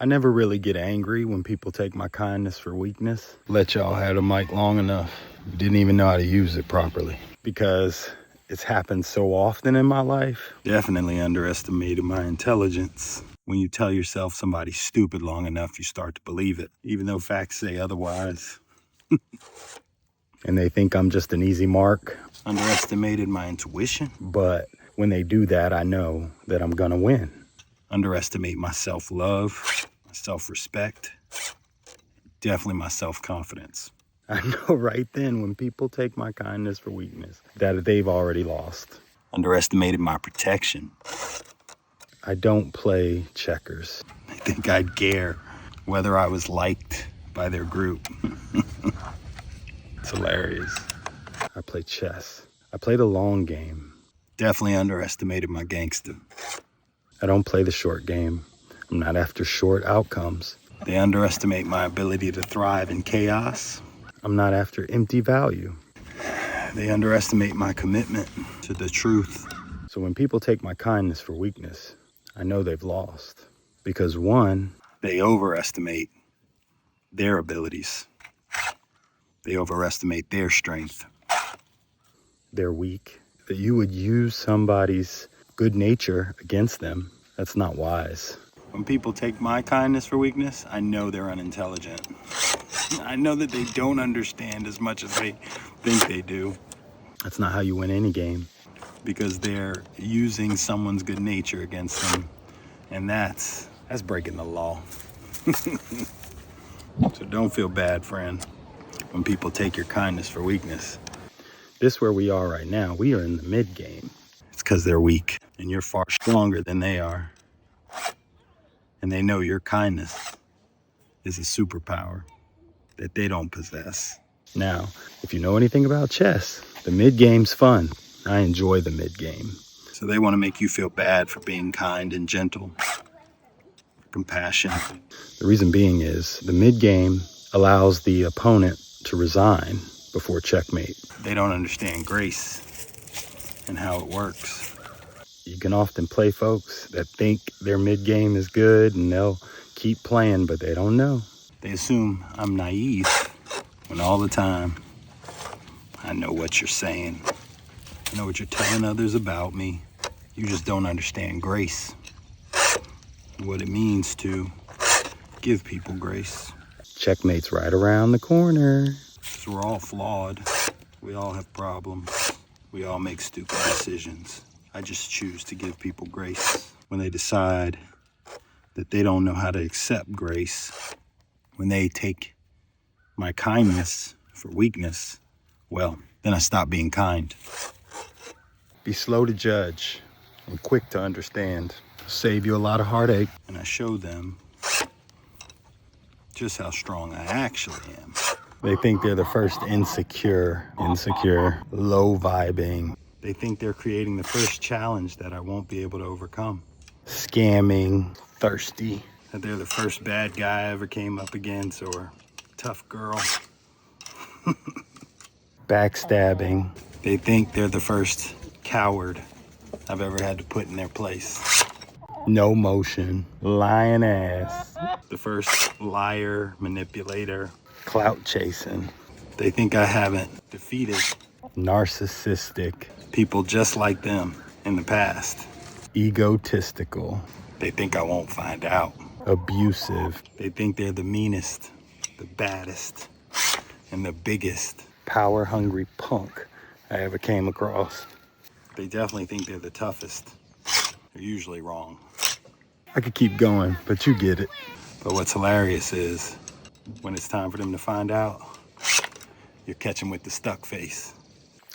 I never really get angry when people take my kindness for weakness. Let y'all have the mic long enough. Didn't even know how to use it properly because it's happened so often in my life. Definitely underestimated my intelligence. When you tell yourself somebody's stupid long enough, you start to believe it, even though facts say otherwise. And they think I'm just an easy mark. Underestimated my intuition. But when they do that, I know that I'm gonna win. Underestimate my self-love, my self-respect, definitely my self-confidence. I know right then when people take my kindness for weakness that they've already lost. Underestimated my protection. I don't play checkers. They think I'd care whether I was liked by their group. It's hilarious. I play chess. I play the long game. Definitely underestimated my gangster. I don't play the short game. I'm not after short outcomes. They underestimate my ability to thrive in chaos. I'm not after empty value. They underestimate my commitment to the truth. So when people take my kindness for weakness, I know they've lost. Because one, they overestimate their abilities. They overestimate their strength. They're weak. That you would use somebody's good nature against them, that's not wise. When people take my kindness for weakness, I know they're unintelligent. I know that they don't understand as much as they think they do. That's not how you win any game, because they're using someone's good nature against them, and that's breaking the law. So don't feel bad, friend, when people take your kindness for weakness. This where we are right now, we are in the mid game. It's because they're weak, and you're far stronger than they are. And they know your kindness is a superpower that they don't possess. Now, if you know anything about chess, the mid game's fun. I enjoy the mid game. So they want to make you feel bad for being kind and gentle, compassionate. The reason being is the mid game allows the opponent to resign before checkmate. They don't understand grace and how it works. You can often play folks that think their mid game is good and they'll keep playing, but they don't know. They assume I'm naive when all the time I know what you're saying. I know what you're telling others about me. You just don't understand grace. What it means to give people grace. Checkmate's right around the corner. Because we're all flawed. We all have problems. We all make stupid decisions. I just choose to give people grace when they decide that they don't know how to accept grace. When they take my kindness for weakness, well, then I stop being kind. Be slow to judge and quick to understand. Save you a lot of heartache. And I show them just how strong I actually am. They think they're the first insecure, low vibing. They think they're creating the first challenge that I won't be able to overcome. Scamming, thirsty. That they're the first bad guy I ever came up against, or tough girl. Backstabbing. They think they're the first coward I've ever had to put in their place. No motion, lying ass. The first liar, manipulator, clout chasing. They think I haven't defeated narcissistic people just like them in the past. Egotistical. They think I won't find out. Abusive. They think they're the meanest, the baddest, and the biggest power-hungry punk I ever came across. They definitely think they're the toughest. They're usually wrong. I could keep going, but you get it. But what's hilarious is when it's time for them to find out, you're catching with the stuck face.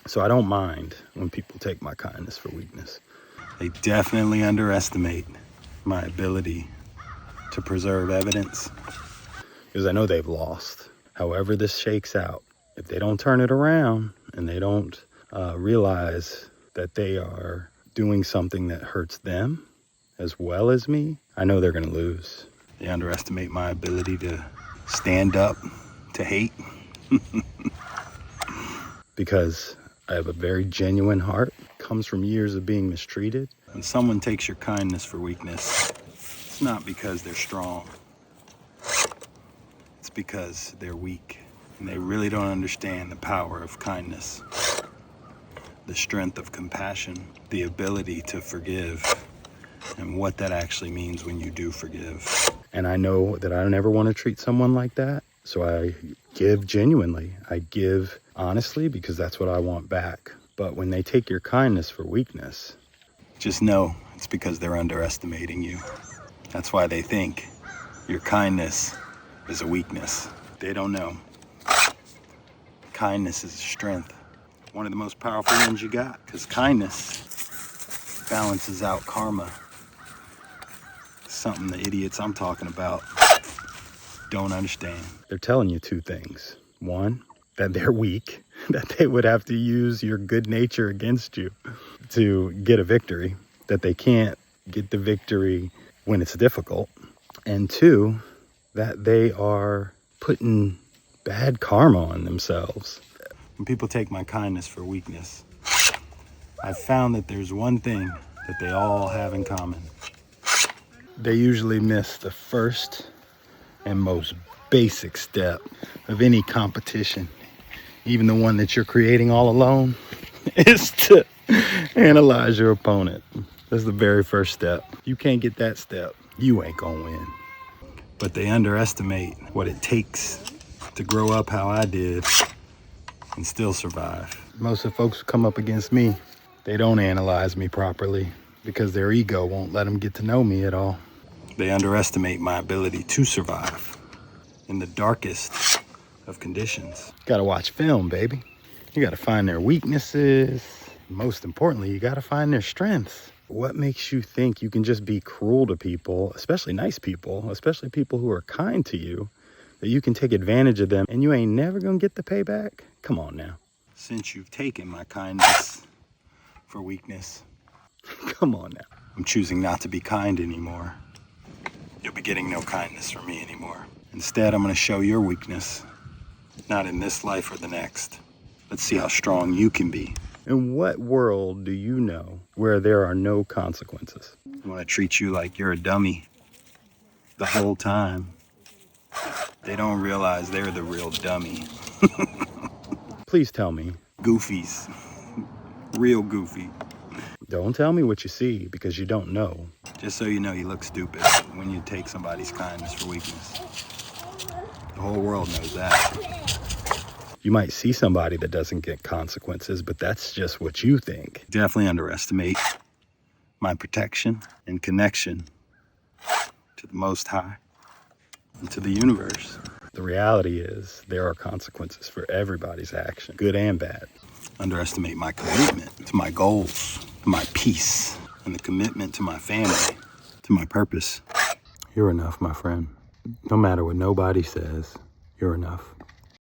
So I don't mind when people take my kindness for weakness. They definitely underestimate my ability to preserve evidence, because I know they've lost. However this shakes out, if they don't turn it around and they don't realize that they are doing something that hurts them as well as me, I know they're going to lose. They underestimate my ability to stand up to hate. Because I have a very genuine heart. It comes from years of being mistreated. When someone takes your kindness for weakness, it's not because they're strong. because they're weak and they really don't understand the power of kindness, the strength of compassion, the ability to forgive, and what that actually means when you do forgive. And I know that I never want to treat someone like that, so I give genuinely. I give honestly because that's what I want back. But when they take your kindness for weakness, just know it's because they're underestimating you. That's why they think your kindness is a weakness. They don't know. Kindness is a strength. One of the most powerful ones you got, because kindness balances out karma. Something the idiots I'm talking about don't understand. They're telling you two things. One, that they're weak, that they would have to use your good nature against you to get a victory, that they can't get the victory when it's difficult. And two, that they are putting bad karma on themselves. When people take my kindness for weakness, I've found that there's one thing that they all have in common. They usually miss the first and most basic step of any competition, even the one that you're creating all alone, is to analyze your opponent. That's the very first step. You can't get that step, you ain't gonna win. But they underestimate what it takes to grow up how I did and still survive. Most of the folks who come up against me, they don't analyze me properly because their ego won't let them get to know me at all. They underestimate my ability to survive in the darkest of conditions. Gotta watch film, baby. You gotta find their weaknesses. Most importantly, you gotta find their strengths. What makes you think you can just be cruel to people, especially nice people, especially people who are kind to you, that you can take advantage of them and you ain't never gonna get the payback? Come on now. Since you've taken my kindness for weakness, come on now. I'm choosing not to be kind anymore. You'll be getting no kindness from me anymore. Instead, I'm gonna show your weakness, not in this life or the next. Let's see how strong you can be. In what world do you know where there are no consequences? I want to treat you like you're a dummy the whole time. They don't realize they're the real dummy. Please tell me. Goofies. Real goofy. Don't tell me what you see because you don't know. Just so you know, you look stupid when you take somebody's kindness for weakness. The whole world knows that. You might see somebody that doesn't get consequences, but that's just what you think. Definitely underestimate my protection and connection to the Most High and to the universe. The reality is there are consequences for everybody's action, good and bad. Underestimate my commitment to my goals, to my peace, and the commitment to my family, to my purpose. You're enough, my friend. No matter what nobody says, you're enough.